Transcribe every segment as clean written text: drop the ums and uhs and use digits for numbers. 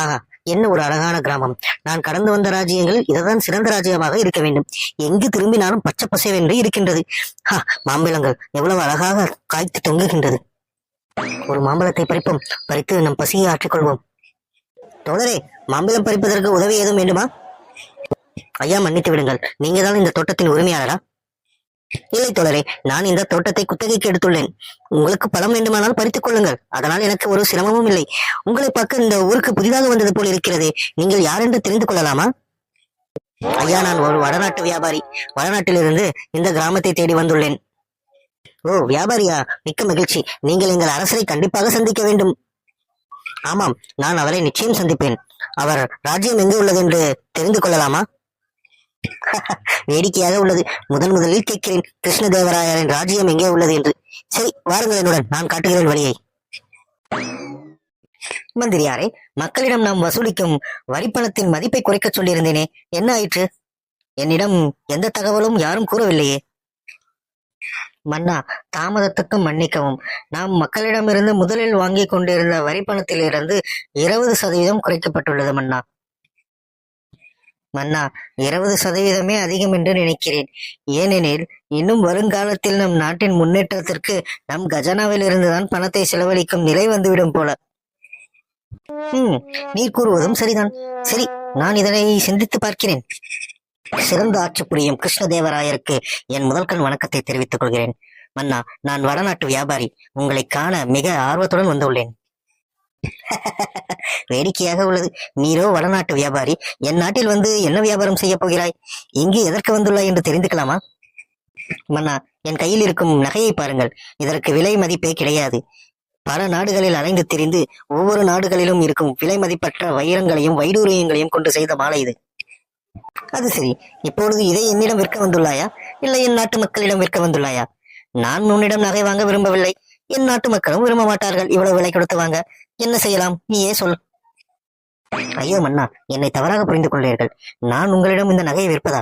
ஆஹா, என்ன ஒரு அழகான கிராமம். நான் கடந்து வந்த ராஜ்யங்கள் இதுதான் சிறந்த ராஜ்யமாக இருக்க வேண்டும். எங்கு திரும்பினாலும் பச்சை பசேவென்று இருக்கின்றது. ஹா, மாம்பழங்கள் எவ்வளவு அழகாக காய்த்து தொங்குகின்றது. ஒரு மாம்பழத்தை பறிப்போம், பறித்து நம் பசியை ஆற்றிக்கொள்வோம். தோழரே, மாம்பழம் பறிப்பதற்கு உதவி ஏதும் வேண்டுமா? ஐயா, மன்னித்து விடுங்கள், நீங்க தான் இந்த தோட்டத்தின் உரிமையாளரா? இல்லை தோழரே, நான் இந்த தோட்டத்தை குத்தகைக்கு எடுத்துள்ளேன். உங்களுக்கு பழம் வேண்டுமானால் பறித்துக் கொள்ளுங்கள், அதனால் எனக்கு ஒரு சிரமமும் இல்லை. உங்களை பார்க்க இந்த ஊருக்கு புதிதாக வந்தது போல் இருக்கிறதே, நீங்கள் யார் என்று தெரிந்து கொள்ளலாமா? ஐயா, நான் ஒரு வடநாட்டு வியாபாரி. வடநாட்டிலிருந்து இந்த கிராமத்தை தேடி வந்துள்ளேன். ஓ, வியாபாரியா? மிக்க மகிழ்ச்சி. நீங்கள் எங்கள் அரசரை கண்டிப்பாக சந்திக்க வேண்டும். ஆமாம், நான் அவரை நிச்சயம் சந்திப்பேன். அவர் ராஜ்யம் எங்கு உள்ளது என்று தெரிந்து கொள்ளலாமா? வேடிக்கையாக உள்ளது. முதலில் கேட்கிறேன், கிருஷ்ணதேவராயரின் ராஜ்யம் எங்கே உள்ளது என்று. சரி, வாருங்கள் என்னுடன், நான் காட்டுகிறேன் வழியை. மந்திரியாரே, மக்களிடம் நாம் வசூலிக்கும் வரிப்பணத்தின் மதிப்பை குறைக்க சொல்லியிருந்தேனே, என்ன ஆயிற்று? என்னிடம் எந்த தகவலும் யாரும் கூறவில்லையே. மன்னா, தாமதத்துக்கு மன்னிக்கவும். நாம் மக்களிடமிருந்து முதலில் வாங்கி கொண்டிருந்த வரிப்பணத்திலிருந்து 20% குறைக்கப்பட்டுள்ளது மன்னா. மன்னா, 20%மே அதிகம் என்று நினைக்கிறேன். ஏனெனில் இன்னும் வருங்காலத்தில் நம் நாட்டின் முன்னேற்றத்திற்கு நம் கஜானாவில் இருந்துதான் பணத்தை செலவழிக்கும் நிலை வந்துவிடும் போல. நீர் கூறுவதும் சரிதான். சரி, நான் இதனை சிந்தித்து பார்க்கிறேன். சிறந்த ஆட்சி புரியும் கிருஷ்ணதேவராயருக்கு என் முதல்கண் வணக்கத்தை தெரிவித்துக் கொள்கிறேன். மன்னா, நான் வடநாட்டு வியாபாரி. உங்களை காண மிக ஆர்வத்துடன் வந்துள்ளேன். வேடிக்கையாக உள்ளது. நீரோ வடநாட்டு வியாபாரி, என் நாட்டில் வந்து என்ன வியாபாரம் செய்ய போகிறாய்? இங்கு எதற்கு வந்துள்ளாய் என்று தெரிந்துக்கலாமா? மன்னா, என் கையில் இருக்கும் நகையை பாருங்கள். இதற்கு விலை மதிப்பே கிடையாது. பல நாடுகளில் அலைந்து திரிந்து ஒவ்வொரு நாடுகளிலும் இருக்கும் விலை மதிப்பற்ற வைரங்களையும் வைடூரியங்களையும் கொண்டு செய்த மாலை இது. அது சரி, இப்பொழுது இதை என்னிடம் விற்க வந்துள்ளாயா, இல்லை என் நாட்டு மக்களிடம் விற்க வந்துள்ளாயா? நான் உன்னிடம் நகை வாங்க விரும்பவில்லை. என் நாட்டு மக்களும் விரும்ப மாட்டார்கள் இவ்வளவு விலை கொடுத்து வாங்க. என்ன செய்யலாம், நீயே சொல். ஐயோ மன்னா, என்னை தவறாக புரிந்து கொள்கிறீர்கள். நான் உங்களிடம் இந்த நகையை விற்பதா?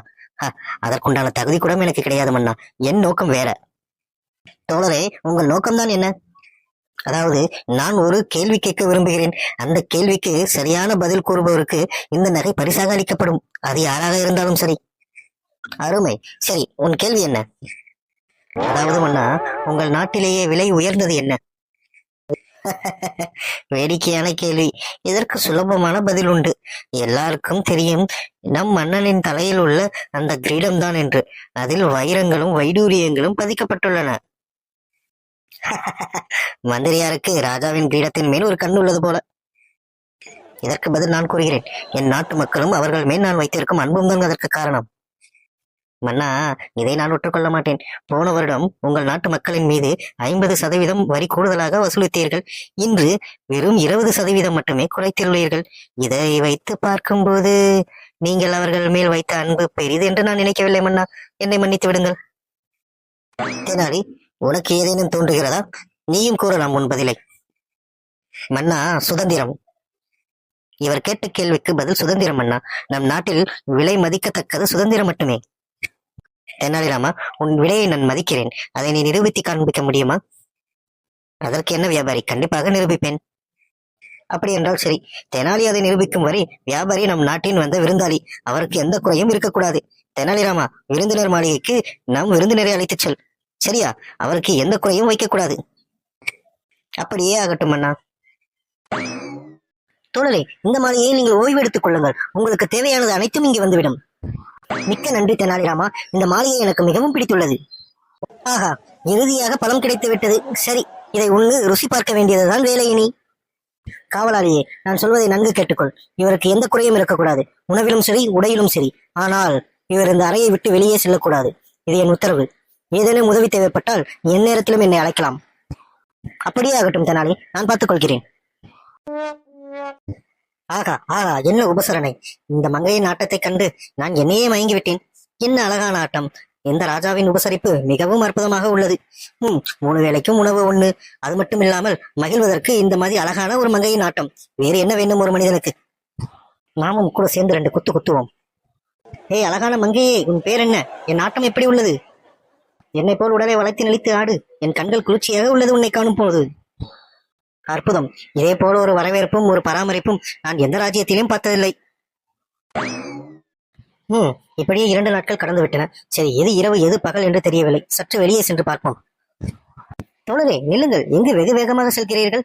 அதற்குண்டான தகுதி கூட எனக்கு கிடையாது மன்னா. என் நோக்கம் வேற. தோழரே, உங்கள் நோக்கம்தான் என்ன? அதாவது, நான் ஒரு கேள்வி கேட்க விரும்புகிறேன். அந்த கேள்விக்கு சரியான பதில் கூறுபவருக்கு இந்த நகை பரிசாக அளிக்கப்படும். அது யாராக இருந்தாலும் சரி. அருமை. சரி, உன் கேள்வி என்ன? அதாவது மன்னா, உங்கள் நாட்டிலேயே விலை உயர்ந்தது என்ன? வேடிக்கையான கேள்வி. இதற்கு சுலபமான பதில் உண்டு. எல்லாருக்கும் தெரியும், நம் மன்னனின் தலையில் உள்ள அந்த கிரீடம் தான் என்று. அதில் வைரங்களும் வைடூரியங்களும் பதிக்கப்பட்டுள்ளன. மந்திரியாருக்கு ராஜாவின் கிரீடத்தின் மேல் ஒரு கண் உள்ளது போல. இதற்கு பதில் நான் கூறுகிறேன். என் நாட்டு மக்களும் அவர்கள் மேல் நான் வைத்திருக்கும் அன்பும் தான் அதற்கு காரணம். மன்னா, இதை நான் ஒற்றுக்கொள்ள மாட்டேன். போன வருடம் உங்கள் நாட்டு மக்களின் மீது 50% வரி கூடுதலாக வசூலித்தீர்கள். இன்று வெறும் 20% மட்டுமே குறைத்துள்ளீர்கள். இதை வைத்து பார்க்கும்போது நீங்கள் அவர்கள் மேல் வைத்த அன்பு பெரிது என்று நான் நினைக்கவில்லை மன்னா. என்னை மன்னித்து விடுங்கள். தெனாலி, உனக்கு ஏதேனும் தோன்றுகிறதா? நீயும் கூறலாம் உன் பதிலை. மன்னா, சுதந்திரம். இவர் கேட்ட கேள்விக்கு பதில் சுதந்திரம் மன்னா. நம் நாட்டில் விலை மதிக்கத்தக்கது சுதந்திரம் மட்டுமே. தெனாலிராமா, உன் விலையை நான் மதிக்கிறேன். அதை நீ நிரூபித்து காண்பிக்க முடியுமா? அதற்கு என்ன வியாபாரி, கண்டிப்பாக நிரூபிப்பேன். அப்படி என்றால் சரி. தெனாலி அதை நிரூபிக்கும் வரை வியாபாரி நம் நாட்டின் வந்த விருந்தாளி. அவருக்கு எந்த குறையும் இருக்கக்கூடாது. தெனாலிராமா, விருந்தினர் மாளிகைக்கு நம் விருந்தினரை அழைத்துச் செல். சரியா? அவருக்கு எந்த குறையும் வைக்கக்கூடாது. அப்படியே ஆகட்டும் அண்ணா. தோழரே, இந்த மாலையை நீங்கள் ஓய்வு எடுத்துக் கொள்ளுங்கள். உங்களுக்கு தேவையானது அனைத்தும் இங்கே வந்துவிடும். மிக்க நன்றி தெனாலிராமா, இந்த மாலையை எனக்கு மிகவும் பிடித்துள்ளது. ஆஹா, இறுதியாக பழம் கிடைத்து விட்டது. சரி, இதை உண்டு ருசி பார்க்க வேண்டியதுதான் வேலை. இனி காவலாளியே, நான் சொல்வதை நன்கு கேட்டுக்கொள். இவருக்கு எந்த குறையும் இருக்கக்கூடாது, உணவிலும் சரி உடையிலும் சரி. ஆனால் இவர் இந்த அறையை விட்டு வெளியே செல்லக்கூடாது. இது என் உத்தரவு. ஏதேனும் உதவி தேவைப்பட்டால் என் நேரத்திலும் என்னை அழைக்கலாம். அப்படியே ஆகட்டும் தெனாலி, நான் பார்த்துக் கொள்கிறேன். ஆகா ஆகா, என்ன உபசரணை! இந்த மங்கையின் ஆட்டத்தை கண்டு நான் என்னையே மயங்கிவிட்டேன். என்ன அழகான ஆட்டம்! இந்த ராஜாவின் உபசரிப்பு மிகவும் அற்புதமாக உள்ளது. 3 வேளைக்கும் உணவு ஒண்ணு. அது மட்டும் இல்லாமல் மகிழ்வதற்கு இந்த மாதிரி அழகான ஒரு மங்கையின் ஆட்டம். வேறு என்ன வேண்டும் ஒரு மனிதனுக்கு? நாமும் கூட சேர்ந்து 2 குத்து குத்துவோம். ஏய் அழகான மங்கையே, உன் பேர் என்ன? என் ஆட்டம் எப்படி உள்ளது? என்னை போல் உடலை வளைத்து நெளித்து ஆடு. என் கண்கள் குளிர்ச்சியாக உள்ளது உன்னை காணும் போது. அற்புதம். இதே போல ஒரு வரவேற்பும் ஒரு பராமரிப்பும் நான் எந்த ராஜ்யத்திலும் பார்த்ததில்லை. ம் இப்படியே 2 நாட்கள் கடந்து விட்டன. சரி, எது இரவு எது பகல் என்று தெரியவில்லை. சற்று வெளியே சென்று பார்ப்போம். தோழரே, நில்லுங்கள். எங்கு வெகு வேகமாக செல்கிறீர்கள்?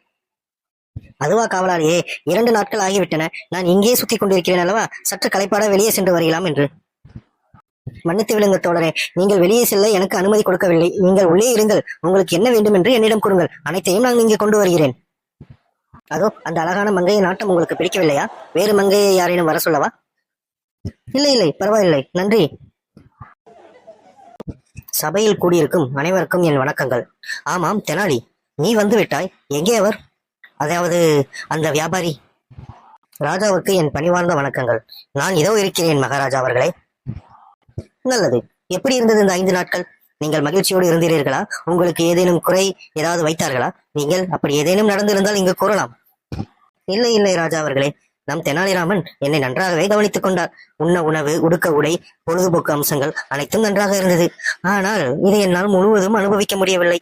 அதுவா காவலாளியே, 2 நாட்கள் ஆகிவிட்டன. நான் இங்கேயே சுத்தி கொண்டிருக்கிறேன் அல்லவா? சற்று களைப்பாட வெளியே சென்று வருகலாம் என்று. மன்னித்து விடுங்கள் தோழரே, நீங்கள் வெளியே செல்ல எனக்கு அனுமதி கொடுக்கவில்லை. நீங்கள் உள்ளே இருங்கள். உங்களுக்கு என்ன வேண்டும் என்று என்னிடம் கூறுங்கள். அனைத்தையும் நான் இங்கே கொண்டு வருகிறேன். அதோ அந்த அழகான மங்கையை நாட்டம் உங்களுக்கு பிடிக்கவில்லையா? வேறு மங்கையை யாரேனும் வர சொல்லவா? இல்லை இல்லை, பரவாயில்லை, நன்றி. சபையில் கூடியிருக்கும் அனைவருக்கும் என் வணக்கங்கள். ஆமாம் தெனாலி, நீ வந்து விட்டாய். எங்கே அவர்? அதாவது அந்த வியாபாரி. ராஜாவுக்கு என் பணிவார்ந்த வணக்கங்கள். நான் இதோ இருக்கிறேன் மகாராஜா அவர்களே. நல்லது. எப்படி இருந்தது இந்த 5 நாட்கள்? நீங்கள் மகிழ்ச்சியோடு இருந்தீர்களா? உங்களுக்கு ஏதேனும் குறை ஏதாவது வைத்தார்களா? நீங்கள் அப்படி ஏதேனும் நடந்திருந்தால் இங்கு கூறலாம். இல்லை இல்லை ராஜா அவர்களே, நம் தெனாலிராமன் என்னை நன்றாகவே கவனித்துக் கொண்டார். உண்ண உணவு, உடுக்க உடை, பொழுதுபோக்கு அம்சங்கள் அனைத்தும் நன்றாக இருந்தது. ஆனால் இதை என்னால் முழுவதும் அனுபவிக்க முடியவில்லை.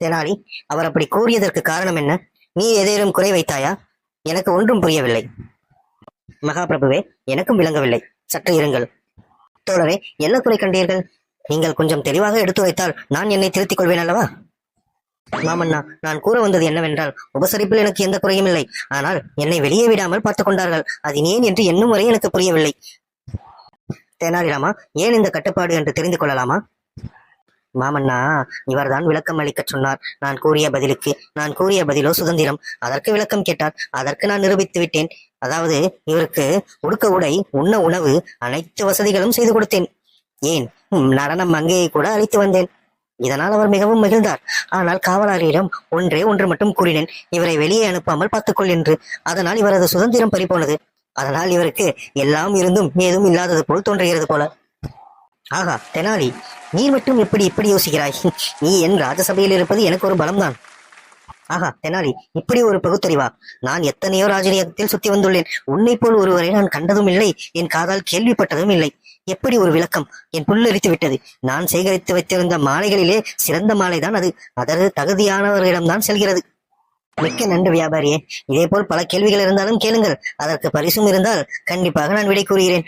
தெனாலி, அவர் அப்படி கூறியதற்கு காரணம் என்ன? நீ ஏதேனும் குறை வைத்தாயா? எனக்கு ஒன்றும் புரியவில்லை. மகாபிரபுவே, எனக்கும் விளங்கவில்லை. சற்று இருங்கள். தோழரே, என்ன குறை கண்டீர்கள்? நீங்கள் கொஞ்சம் தெளிவாக எடுத்து வைத்தால் நான் என்னை திருத்திக் கொள்வேன் அல்லவா? மாமன்னா, நான் கூற வந்தது என்னவென்றால், உபசரிப்பில் எனக்கு எந்த குறையும் இல்லை. ஆனால் என்னை வெளியே விடாமல் பார்த்துக் கொண்டார்கள். அது ஏன் என்று இன்னும் வரை எனக்கு புரியவில்லை. தெனாலிராமா, ஏன் இந்த கட்டுப்பாடு என்று தெரிந்து கொள்ளலாமா? மாமன்னா, இவர்தான் விளக்கம் அளிக்கச் சொன்னார். நான் கூறிய பதிலோ சுதந்திரம். அதற்கு விளக்கம் கேட்டார். அதற்கு நான் நிரூபித்து விட்டேன். அதாவது இவருக்கு உடுக்க உடை, உண்ண உணவு, அனைத்து வசதிகளும் செய்து கொடுத்தேன். ஏன், நடனம் மங்கையை கூட அழைத்து வந்தேன். இதனால் அவர் மிகவும் மகிழ்ந்தார். ஆனால் காவலாளியிடம் ஒன்றே ஒன்று மட்டும் கூறினேன், இவரை வெளியே அனுப்பாமல் பார்த்துக்கொள் என்று. அதனால் இவரது சுதந்திரம் பறிபோனது. அதனால் இவருக்கு எல்லாம் இருந்தும் ஏதும் இல்லாதது போல் தோன்றுகிறது போல. ஆகா தெனாலி, நீ மட்டும் இப்படி யோசிக்கிறாய்? நீ என் ராஜசபையில் இருப்பது எனக்கு ஒரு பலம்தான். ஆகா தெனாலி, இப்படி ஒரு பகுத்தறிவா? நான் எத்தனையோ ராஜரீகத்தில் சுத்தி வந்துள்ளேன். உன்னை போல் ஒருவரை நான் கண்டதும் இல்லை, என் காதால் கேள்விப்பட்டதும் இல்லை. எப்படி ஒரு விளக்கம்! என் புல்லரித்து விட்டது. நான் சேகரித்து வைத்திருந்த மாலைகளிலே சிறந்த மாலைதான் அது. அதற்கு தகுதியானவர்களிடம்தான் செல்கிறது. மிக்க நன்றி வியாபாரியே. இதே போல் பல கேள்விகள் இருந்தாலும் கேளுங்கள். அதற்கு பரிசும் இருந்தால் கண்டிப்பாக நான் விடை கூறுகிறேன்.